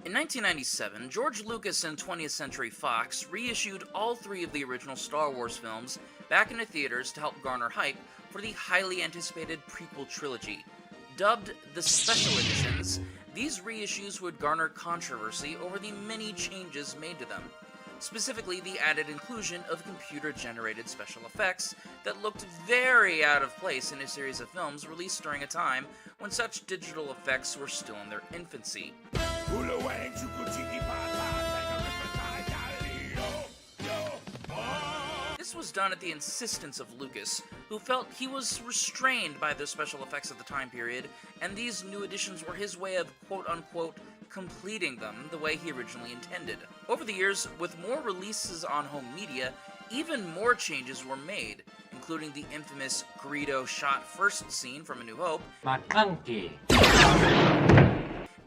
In 1997, George Lucas and 20th Century Fox reissued all three of the original Star Wars films back into theaters to help garner hype for the highly anticipated prequel trilogy. Dubbed the Special Editions, these reissues would garner controversy over the many changes made to them. Specifically, the added inclusion of computer-generated special effects that looked very out of place in a series of films released during a time when such digital effects were still in their infancy. This was done at the insistence of Lucas, who felt he was restrained by the special effects of the time period, and these new additions were his way of quote-unquote completing them the way he originally intended. Over the years, with more releases on home media, even more changes were made, including the infamous Greedo shot first scene from A New Hope,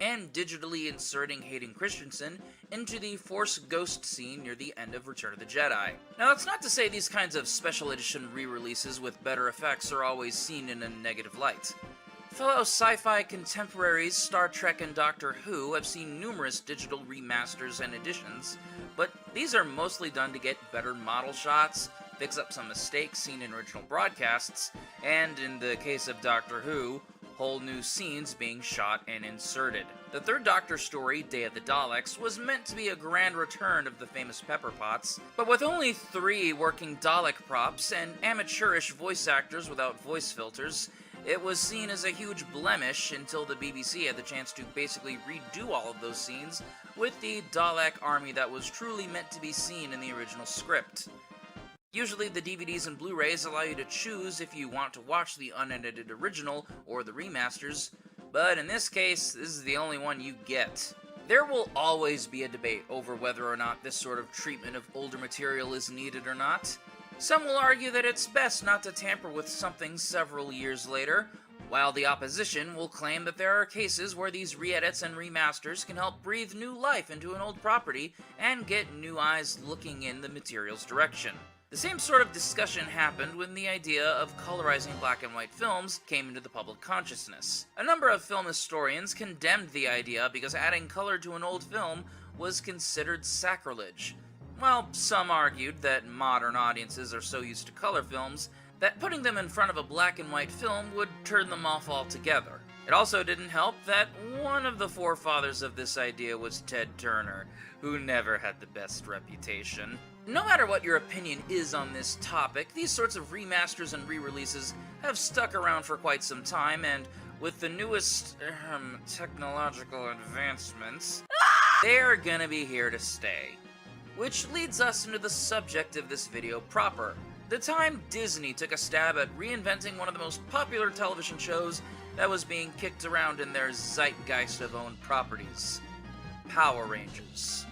and digitally inserting Hayden Christensen into the Force Ghost scene near the end of Return of the Jedi. Now, that's not to say these kinds of special edition re-releases with better effects are always seen in a negative light. Fellow sci-fi contemporaries Star Trek and Doctor Who have seen numerous digital remasters and editions, but these are mostly done to get better model shots, fix up some mistakes seen in original broadcasts, and in the case of Doctor Who, whole new scenes being shot and inserted. The third Doctor story, Day of the Daleks, was meant to be a grand return of the famous Pepper Pots, but with only 3 working Dalek props and amateurish voice actors without voice filters, it was seen as a huge blemish until the BBC had the chance to basically redo all of those scenes with the Dalek army that was truly meant to be seen in the original script. Usually the DVDs and Blu-rays allow you to choose if you want to watch the unedited original or the remasters, but in this case, this is the only one you get. There will always be a debate over whether or not this sort of treatment of older material is needed or not. Some will argue that it's best not to tamper with something several years later, while the opposition will claim that there are cases where these re-edits and remasters can help breathe new life into an old property and get new eyes looking in the material's direction. The same sort of discussion happened when the idea of colorizing black and white films came into the public consciousness. A number of film historians condemned the idea because adding color to an old film was considered sacrilege, while some argued that modern audiences are so used to color films that putting them in front of a black and white film would turn them off altogether. It also didn't help that one of the forefathers of this idea was Ted Turner, who never had the best reputation. No matter what your opinion is on this topic, these sorts of remasters and re-releases have stuck around for quite some time, and with the newest technological advancements, they're gonna be here to stay. Which leads us into the subject of this video proper. The time Disney took a stab at reinventing one of the most popular television shows that was being kicked around in their zeitgeist of owned properties, Power Rangers.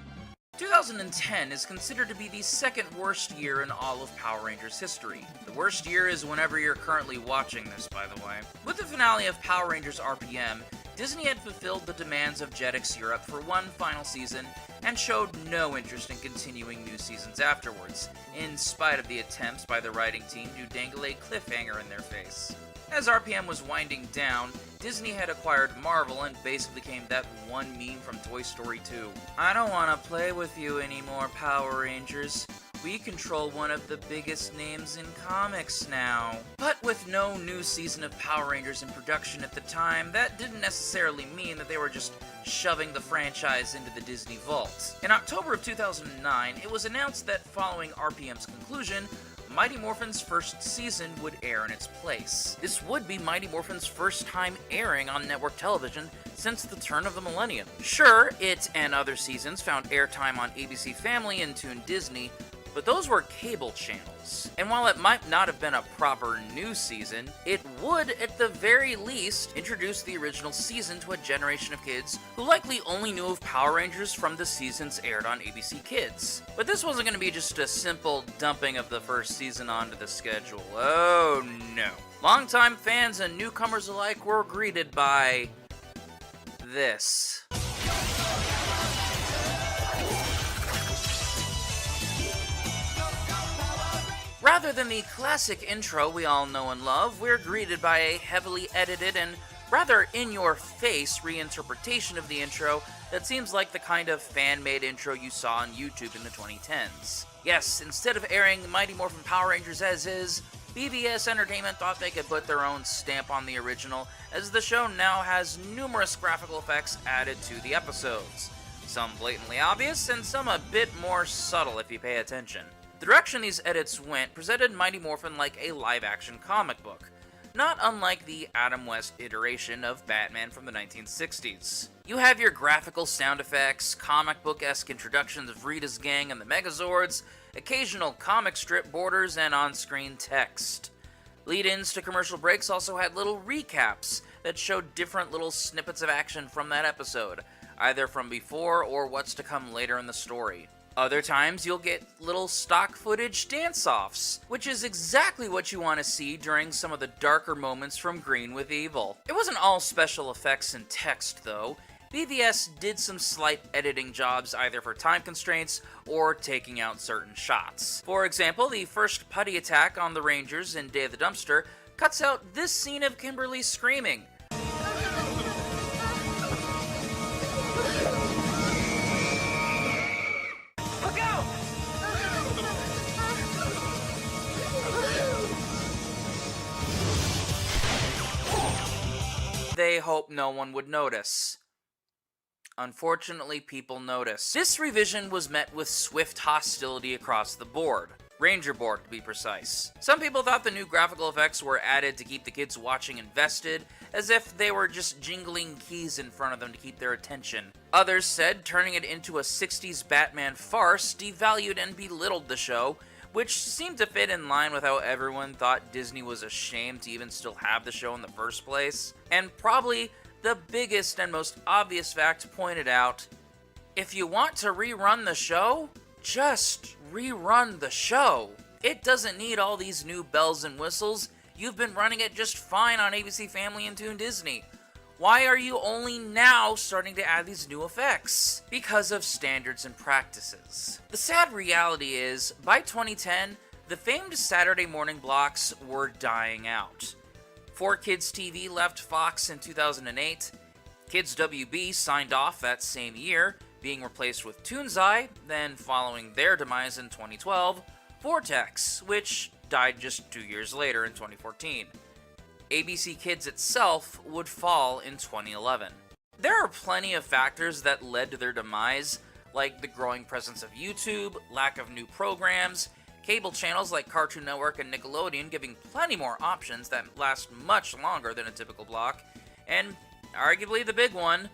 2010 is considered to be the second worst year in all of Power Rangers history. The worst year is whenever you're currently watching this, by the way. With the finale of Power Rangers RPM, Disney had fulfilled the demands of Jetix Europe for one final season and showed no interest in continuing new seasons afterwards, in spite of the attempts by the writing team to dangle a cliffhanger in their face. As RPM was winding down, Disney had acquired Marvel and basically became that one meme from Toy Story 2. I don't want to play with you anymore, Power Rangers. We control one of the biggest names in comics now. But with no new season of Power Rangers in production at the time, that didn't necessarily mean that they were just shoving the franchise into the Disney vault. In October of 2009, it was announced that following RPM's conclusion, Mighty Morphin's first season would air in its place. This would be Mighty Morphin's first time airing on network television since the turn of the millennium. Sure, it and other seasons found airtime on ABC Family and Toon Disney, but those were cable channels. And while it might not have been a proper new season, it would, at the very least, introduce the original season to a generation of kids who likely only knew of Power Rangers from the seasons aired on ABC Kids. But this wasn't going to be just a simple dumping of the first season onto the schedule. Oh no. Longtime fans and newcomers alike were greeted by this. Rather than the classic intro we all know and love, we're greeted by a heavily edited and rather in-your-face reinterpretation of the intro that seems like the kind of fan-made intro you saw on YouTube in the 2010s. Yes, instead of airing Mighty Morphin Power Rangers as is, BVS Entertainment thought they could put their own stamp on the original, as the show now has numerous graphical effects added to the episodes. Some blatantly obvious, and some a bit more subtle if you pay attention. The direction these edits went presented Mighty Morphin like a live-action comic book, not unlike the Adam West iteration of Batman from the 1960s. You have your graphical sound effects, comic book-esque introductions of Rita's gang and the Megazords, occasional comic strip borders, and on-screen text. Lead-ins to commercial breaks also had little recaps that showed different little snippets of action from that episode, either from before or what's to come later in the story. Other times, you'll get little stock footage dance-offs, which is exactly what you want to see during some of the darker moments from Green with Evil. It wasn't all special effects and text, though. BVS did some slight editing jobs either for time constraints or taking out certain shots. For example, the first putty attack on the Rangers in Day of the Dumpster cuts out this scene of Kimberly screaming. They hope no one would notice. Unfortunately, people noticed. This revision was met with swift hostility across the board. Ranger Board, to be precise. Some people thought the new graphical effects were added to keep the kids watching invested, as if they were just jingling keys in front of them to keep their attention. Others said turning it into a 60s Batman farce devalued and belittled the show, which seemed to fit in line with how everyone thought Disney was ashamed to even still have the show in the first place. And probably the biggest and most obvious fact pointed out, if you want to rerun the show, just rerun the show. It doesn't need all these new bells and whistles. You've been running it just fine on ABC Family and Toon Disney. Why are you only now starting to add these new effects? Because of standards and practices. The sad reality is, by 2010, the famed Saturday morning blocks were dying out. 4Kids TV left Fox in 2008, Kids WB signed off that same year, being replaced with Toonzai, then following their demise in 2012, Vortex, which died just 2 years later in 2014. ABC Kids itself would fall in 2011. There are plenty of factors that led to their demise, like the growing presence of YouTube, lack of new programs, cable channels like Cartoon Network and Nickelodeon giving plenty more options that last much longer than a typical block, and arguably the big one,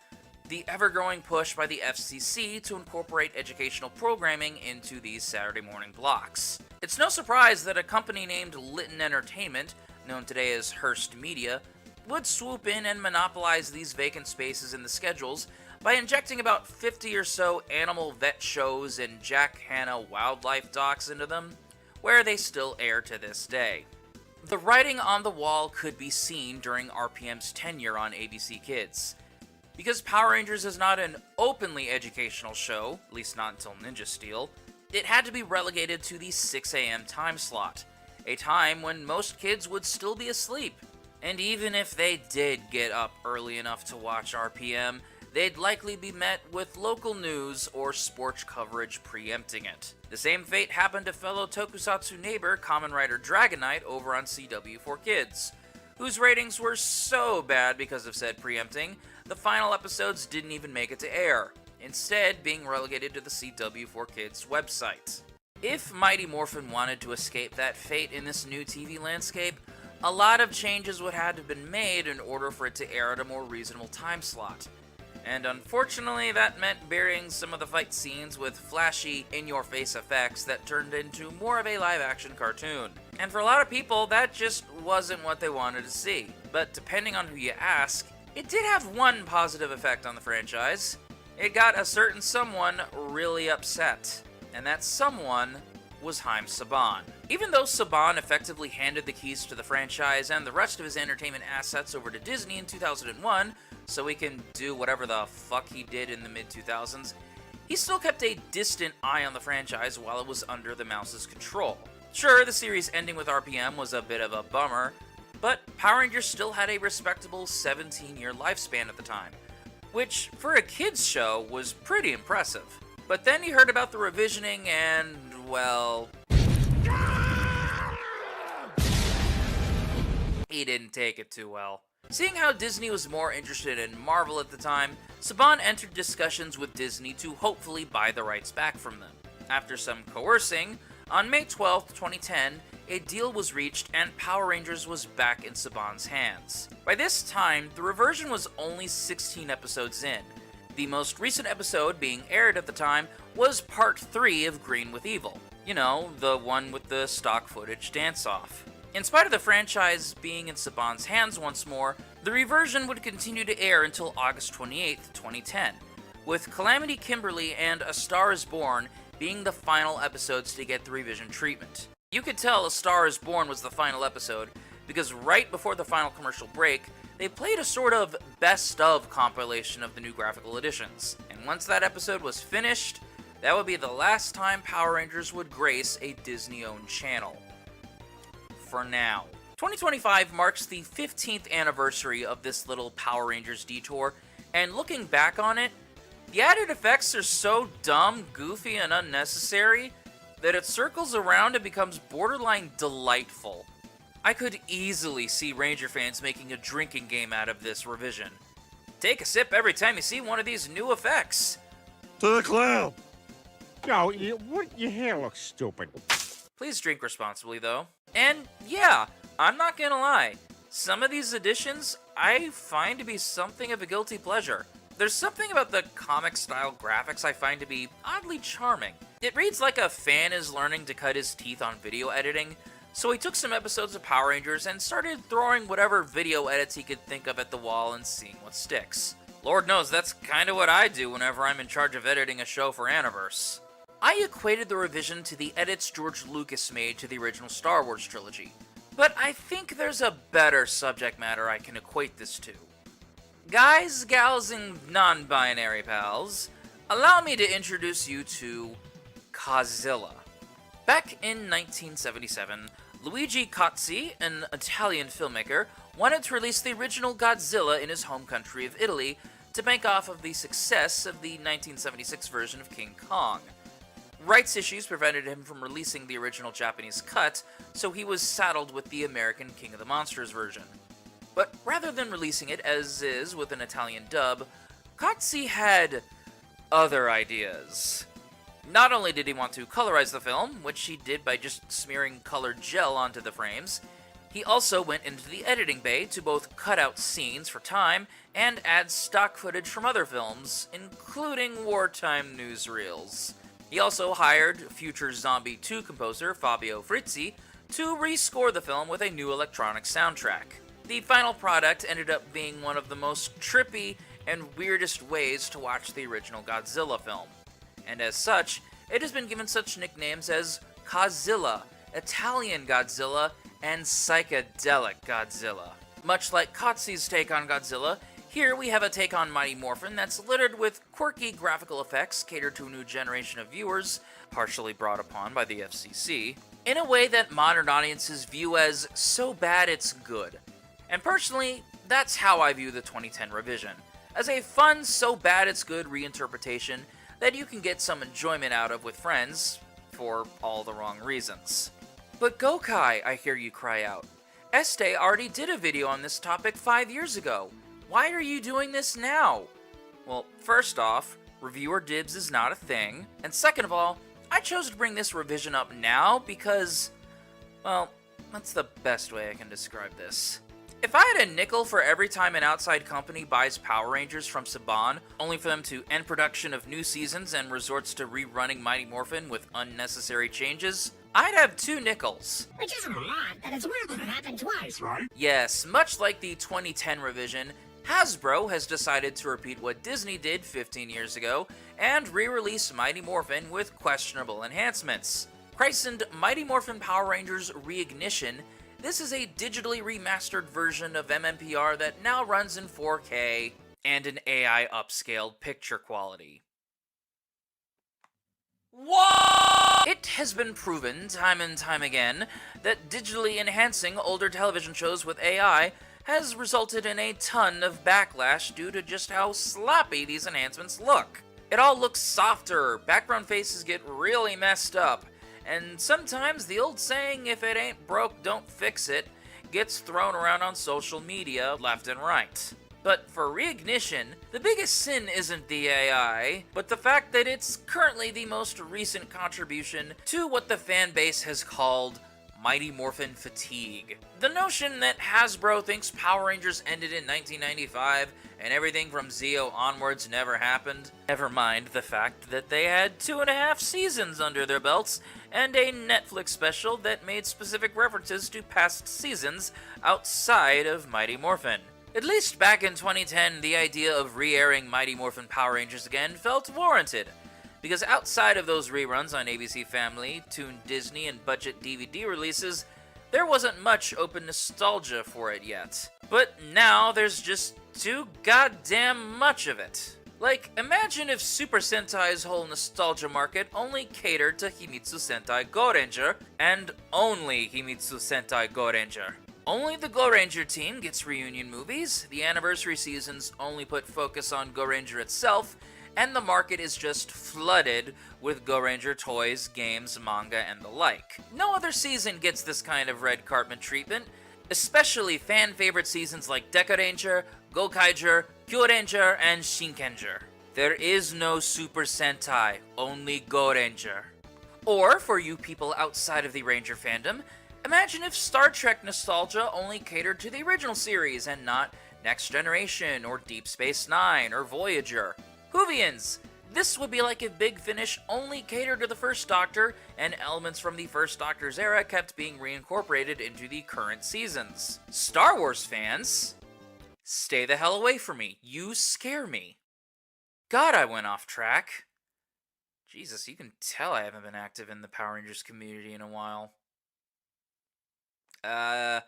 the ever-growing push by the FCC to incorporate educational programming into these Saturday morning blocks. It's no surprise that a company named Litton Entertainment, known today as Hearst Media, would swoop in and monopolize these vacant spaces in the schedules by injecting about 50 or so animal vet shows and Jack Hanna wildlife docs into them, where they still air to this day. The writing on the wall could be seen during RPM's tenure on ABC Kids. Because Power Rangers is not an openly educational show, at least not until Ninja Steel, it had to be relegated to the 6 a.m. time slot, a time when most kids would still be asleep. And even if they did get up early enough to watch RPM, they'd likely be met with local news or sports coverage preempting it. The same fate happened to fellow tokusatsu neighbor Kamen Rider Dragon Knight over on CW4Kids, whose ratings were so bad because of said preempting, the final episodes didn't even make it to air, instead being relegated to the CW4Kids website. If Mighty Morphin wanted to escape that fate in this new TV landscape, a lot of changes would have to have been made in order for it to air at a more reasonable time slot. And unfortunately, that meant burying some of the fight scenes with flashy, in-your-face effects that turned into more of a live-action cartoon. And for a lot of people, that just wasn't what they wanted to see. But depending on who you ask, it did have one positive effect on the franchise. It got a certain someone really upset. And that someone was Haim Saban. Even though Saban effectively handed the keys to the franchise and the rest of his entertainment assets over to Disney in 2001, so he can do whatever the fuck he did in the mid-2000s, he still kept a distant eye on the franchise while it was under the mouse's control. Sure, the series ending with RPM was a bit of a bummer, but Power Rangers still had a respectable 17-year lifespan at the time, which for a kids show was pretty impressive. But then he heard about the revisioning and, well, he didn't take it too well. Seeing how Disney was more interested in Marvel at the time, Saban entered discussions with Disney to hopefully buy the rights back from them. After some coercing, on May 12, 2010, a deal was reached and Power Rangers was back in Saban's hands. By this time, the reversion was only 16 episodes in. The most recent episode being aired at the time was Part 3 of Green with Evil. You know, the one with the stock footage dance-off. In spite of the franchise being in Saban's hands once more, the reversion would continue to air until August 28, 2010, with Calamity Kimberly and A Star is Born being the final episodes to get the revision treatment. You could tell A Star is Born was the final episode because right before the final commercial break, they played a sort of best-of compilation of the new graphical editions, and once that episode was finished, that would be the last time Power Rangers would grace a Disney-owned channel. For now. 2025 marks the 15th anniversary of this little Power Rangers detour, and looking back on it, the added effects are so dumb, goofy, and unnecessary that it circles around and becomes borderline delightful. I could easily see Ranger fans making a drinking game out of this revision. Take a sip every time you see one of these new effects. To the clown! No, your hair looks stupid. Please drink responsibly, though. And yeah, I'm not gonna lie, some of these additions I find to be something of a guilty pleasure. There's something about the comic-style graphics I find to be oddly charming. It reads like a fan is learning to cut his teeth on video editing, so he took some episodes of Power Rangers and started throwing whatever video edits he could think of at the wall and seeing what sticks. Lord knows that's kinda what I do whenever I'm in charge of editing a show for ANNOVERSE. I equated the revision to the edits George Lucas made to the original Star Wars trilogy, but I think there's a better subject matter I can equate this to. Guys, gals, and non-binary pals, allow me to introduce you to Godzilla. Back in 1977, Luigi Cozzi, an Italian filmmaker, wanted to release the original Godzilla in his home country of Italy to bank off of the success of the 1976 version of King Kong. Rights issues prevented him from releasing the original Japanese cut, so he was saddled with the American King of the Monsters version. But rather than releasing it as is with an Italian dub, Cozzi had other ideas. Not only did he want to colorize the film, which he did by just smearing colored gel onto the frames, he also went into the editing bay to both cut out scenes for time and add stock footage from other films, including wartime newsreels. He also hired future Zombie 2 composer Fabio Frizzi to rescore the film with a new electronic soundtrack. The final product ended up being one of the most trippy and weirdest ways to watch the original Godzilla film. And as such, it has been given such nicknames as Godzilla, Italian Godzilla, and Psychedelic Godzilla. Much like Cozzi's take on Godzilla, here we have a take on Mighty Morphin that's littered with quirky graphical effects catered to a new generation of viewers, partially brought upon by the FCC, in a way that modern audiences view as so bad it's good. And personally, that's how I view the 2010 revision, as a fun, so bad it's good reinterpretation that you can get some enjoyment out of with friends, for all the wrong reasons. But Gokai, I hear you cry out. Este already did a video on this topic 5 years ago. Why are you doing this now? Well, first off, reviewer dibs is not a thing, and second of all, I chose to bring this revision up now because, well, that's the best way I can describe this. If I had a nickel for every time an outside company buys Power Rangers from Saban, only for them to end production of new seasons and resorts to rerunning Mighty Morphin with unnecessary changes, I'd have 2 nickels. Which isn't a lot, and it's weird that it happened twice, right? Yes, much like the 2010 revision, Hasbro has decided to repeat what Disney did 15 years ago and re-release Mighty Morphin with questionable enhancements. Christened Mighty Morphin Power Rangers Reignition, this is a digitally remastered version of MMPR that now runs in 4K and an AI upscaled picture quality. What? It has been proven time and time again that digitally enhancing older television shows with AI has resulted in a ton of backlash due to just how sloppy these enhancements look. It all looks softer, background faces get really messed up, and sometimes the old saying, if it ain't broke, don't fix it, gets thrown around on social media left and right. But for Reignition, the biggest sin isn't the AI, but the fact that it's currently the most recent contribution to what the fanbase has called Mighty Morphin fatigue. The notion that Hasbro thinks Power Rangers ended in 1995 and everything from Zeo onwards never happened. Never mind the fact that they had 2.5 seasons under their belts and a Netflix special that made specific references to past seasons outside of Mighty Morphin. At least back in 2010, the idea of re-airing Mighty Morphin Power Rangers again felt warranted, because outside of those reruns on ABC Family, Toon Disney, and budget DVD releases, there wasn't much open nostalgia for it yet. But now there's just too goddamn much of it. Like, imagine if Super Sentai's whole nostalgia market only catered to Himitsu Sentai GoRanger, and only Himitsu Sentai GoRanger. Only the GoRanger team gets reunion movies, the anniversary seasons only put focus on GoRanger itself, and the market is just flooded with GoRanger toys, games, manga, and the like. No other season gets this kind of red carpet treatment, especially fan-favorite seasons like Dekaranger, Gokaiger, KyoRanger, and Shinkenger. There is no Super Sentai, only GoRanger. Or, for you people outside of the Ranger fandom, imagine if Star Trek nostalgia only catered to the original series and not Next Generation, or Deep Space Nine, or Voyager. Whovians! This would be like if Big Finish only catered to the First Doctor, and elements from the First Doctor's era kept being reincorporated into the current seasons. Star Wars fans, stay the hell away from me. You scare me. God, I went off track. Jesus, you can tell I haven't been active in the Power Rangers community in a while. I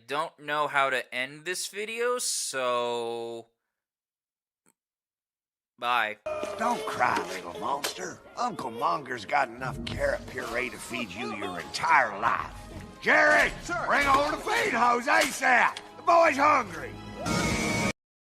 don't know how to end this video, so... bye. Don't cry, little monster. Uncle Monger's got enough carrot puree to feed you your entire life. Jerry, Sir. bring over the feed hose ASAP. The boy's hungry.